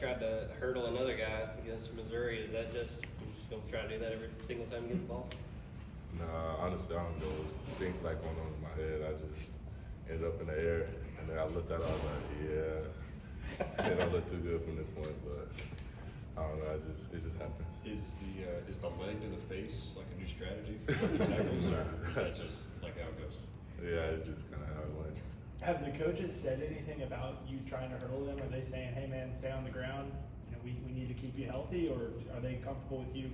tried to hurdle another guy against Missouri. Is that just going to try to do that every single time you get the ball? Nah, honestly, I don't know. Think like going on in my head. I just ended up in the air, and then I looked at it. I was like, yeah, it don't look too good from this point, but I don't know. It just happens. Is the leg to the face like a new strategy for tackles, or is that just like how it goes? Yeah, it's just kind of how it went. Have the coaches said anything about you trying to hurdle them? Are they saying, hey man, stay on the ground, we need to keep you healthy, or are they comfortable with you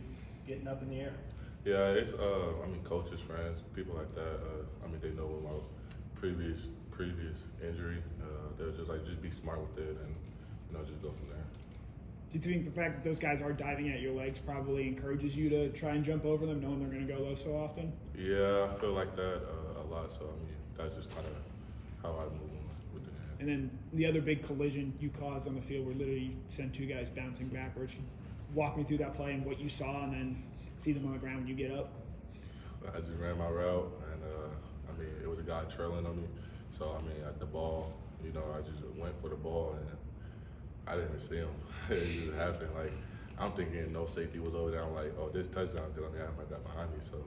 getting up in the air? Yeah, it's coaches, friends, people like that. They know what my previous injury. They'll just be smart with it and just go from there. Do you think the fact that those guys are diving at your legs probably encourages you to try and jump over them, knowing they're going to go low so often? Yeah, I feel like that a lot. So that's just kind of how I move with the hand. And then the other big collision you caused on the field where literally you sent two guys bouncing backwards. Walk me through that play and what you saw, and then see them on the ground when you get up. I just ran my route, and it was a guy trailing on me. So at the ball, I just went for the ball, and I didn't even see him. It just happened. Like, I'm thinking no safety was over there. I'm like, oh, this touchdown, because I had my guy behind me. So,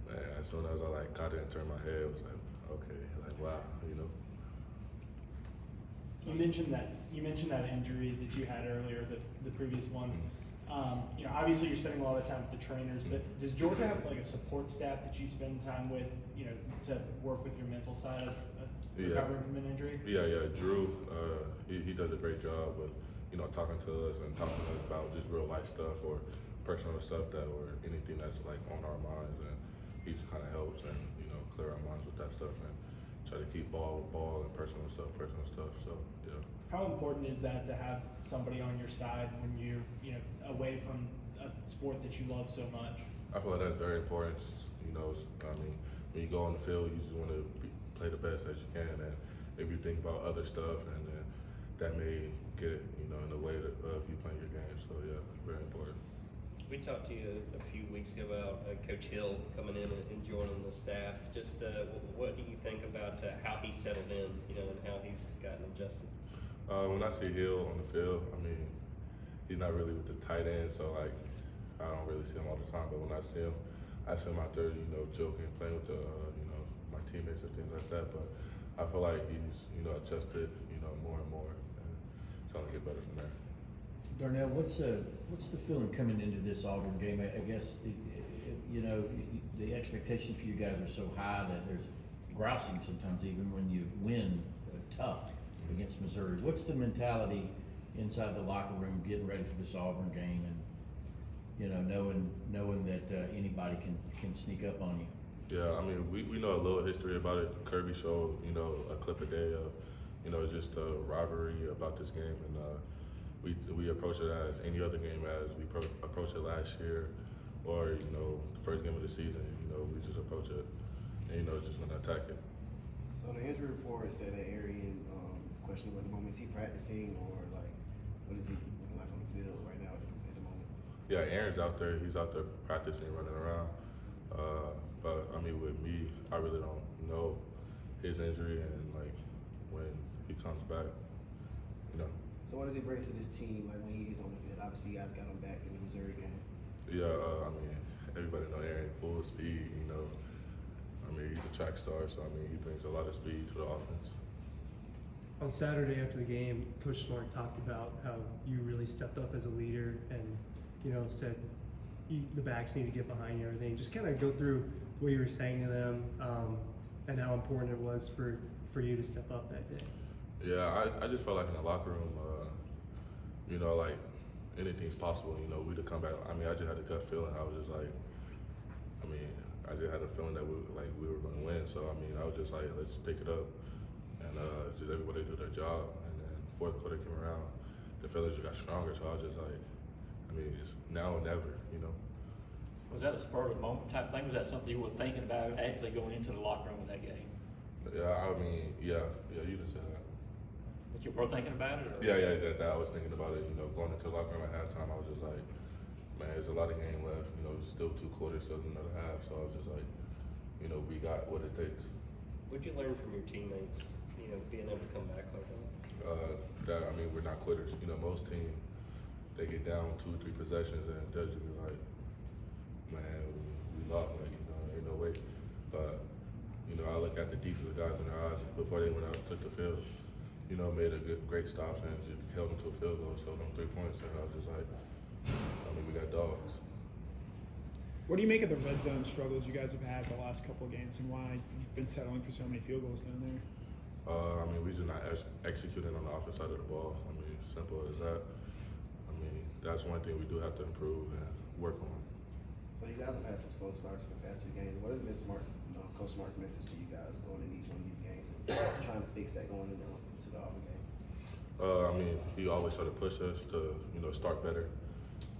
man, as soon as I caught it and turned my head, it was like, okay, wow. You mentioned that injury that you had earlier, the previous ones. Obviously you're spending a lot of time with the trainers, but does Georgia have like a support staff that you spend time with, to work with your mental side of recovering from an injury? Yeah. Drew, he does a great job with, talking to us and talking to us about just real life stuff or personal stuff or anything that's like on our minds, and he just kind of helps and clear our minds with that stuff and try to keep ball and personal stuff. So yeah. How important is that to have somebody on your side when you're away from a sport that you love so much? I feel like that's very important. When you go on the field, you just want to play the best as you can, and if you think about other stuff, and then that may get in the way of you playing your game. So yeah, very important. We talked to you a few weeks ago about Coach Hill coming in and joining the staff. Just what do you think about how he settled in, and how he's gotten adjusted? When I see Hill on the field, he's not really with the tight end, so I don't really see him all the time. But when I see him out there, joking, playing with my teammates and things like that. But I feel like he's, adjusted, more and more, and trying to get better from there. Darnell, what's the feeling coming into this Auburn game? I guess the expectations for you guys are so high that there's grousing sometimes, even when you win tough against Missouri. What's the mentality inside the locker room getting ready for this Auburn game, and knowing that anybody can sneak up on you? Yeah, we know a little history about it. Kirby showed a clip a day of just a rivalry about this game, and we approach it as any other game as we approached it last year, or the first game of the season. We just approach it, and just gonna attack it. So the injury report said that Arian is questionable at the moment. Is he practicing, or what is he looking like on the field right now at the moment? Yeah, Aaron's out there. He's out there practicing, running around. But with me, I really don't know his injury and when he comes back. So what does he bring to this team when he is on the field? Obviously, you guys got him back in the Missouri game. Yeah, everybody know Aaron full speed. He's a track star, so he brings a lot of speed to the offense. On Saturday after the game, Coach Smart talked about how you really stepped up as a leader and, said the backs need to get behind you and everything. Just kind of go through what you were saying to them and how important it was for you to step up that day. Yeah, I just felt like in the locker room, anything's possible. We'd have come back. I just had a gut feeling. I was just like, I just had a feeling that we were going to win. So I was just like, let's pick it up, and just everybody do their job. And then fourth quarter came around, the feelings just got stronger. So I was just like, it's now or never. Was that a spur of the moment type thing? Was that something you were thinking about actually going into the locker room with that game? Yeah, you just said that. That you were thinking about it? Or? Yeah, that I was thinking about it. Going into the locker room at halftime, I was just like, man, there's a lot of game left. It's still 2 quarters, still another half. So I was just like, we got what it takes. What'd you learn from your teammates, being able to come back like that? that I mean we're not quitters. You know, most teams they get down 2 or 3 possessions and they'll just be like, man, we lost. Like, you know, ain't no way. But you know, I look at the defensive guys in their eyes before they went out and took the field. You know, made a great stop and just held them to a field goal, so them 3 points. And I was just like, I mean, we got dogs. What do you make of the red zone struggles you guys have had the last couple of games, and why you've been settling for so many field goals down there? I mean, we just not executing on the offensive side of the ball. I mean, simple as that. I mean, that's one thing we do have to improve and work on. So you guys have had some slow starts in the past few games. What has been Coach Smart's message to you guys going in each one of these games? Trying to fix that going into the Auburn game. I mean, he always tried to push us to, you know, start better,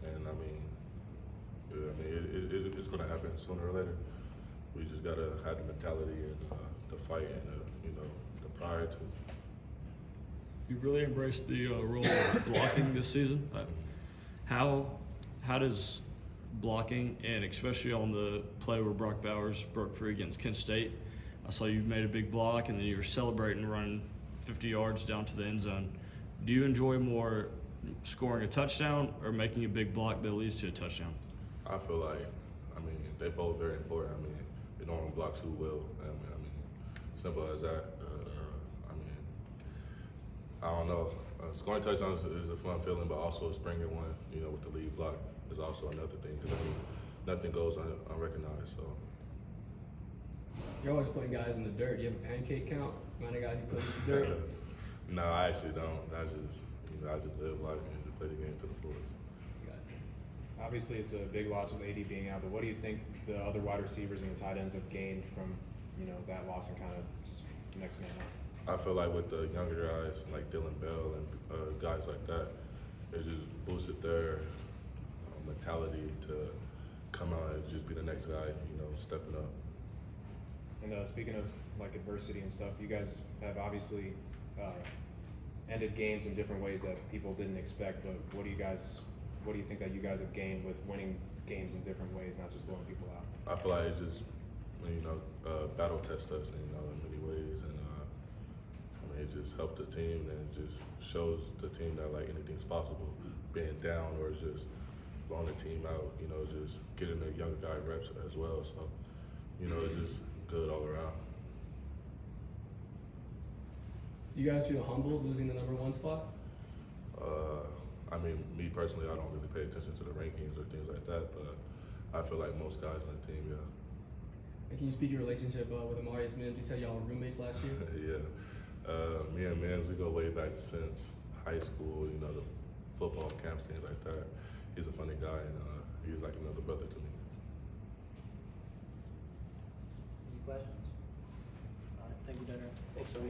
and I mean, it's going to happen sooner or later. We just got to have the mentality and the fight and you know, the pride to. You really embraced the role of blocking this season. How does blocking, and especially on the play where Brock Bowers broke free against Kent State, I saw you made a big block and then you were celebrating running 50 yards down to the end zone. Do you enjoy more scoring a touchdown or making a big block that leads to a touchdown? I feel like, I mean, they're both very important. I mean, if no one blocks, who will? I mean, simple as that. I mean, I don't know. Scoring touchdowns is a fun feeling, but also springing one, you know, with the lead block is also another thing. Because I mean, nothing goes unrecognized. So. You're always putting guys in the dirt. Do you have a pancake count? Amount of guys you put in the dirt? No, I actually don't. I just live life and just play the game to the fullest. Obviously, it's a big loss with AD being out, but what do you think the other wide receivers and the tight ends have gained from, you know, that loss and kind of just next man up? I feel like with the younger guys like Dylan Bell and guys like that, it just boosted their mentality to come out and just be the next guy, you know, stepping up. And speaking of like adversity and stuff, you guys have obviously ended games in different ways that people didn't expect. But what do you think that you guys have gained with winning games in different ways, not just blowing people out? I feel like it's just, you know, battle test us, you know, in many ways, and I mean, it just helped the team and it just shows the team that like anything's possible. Being down or just blowing the team out, you know, just getting the younger guy reps as well. So, you know, it's just good all around. You guys feel humbled losing the #1 spot? I mean, me personally, I don't really pay attention to the rankings or things like that, but I feel like most guys on the team, yeah. And can you speak your relationship with Amarius Mims? You said y'all were roommates last year? Yeah. Me and Mims, we go way back since high school, you know, the football camps, things like that. He's a funny guy, and he's like another brother to me. Any questions? All right, thank you, Darnell. Thanks,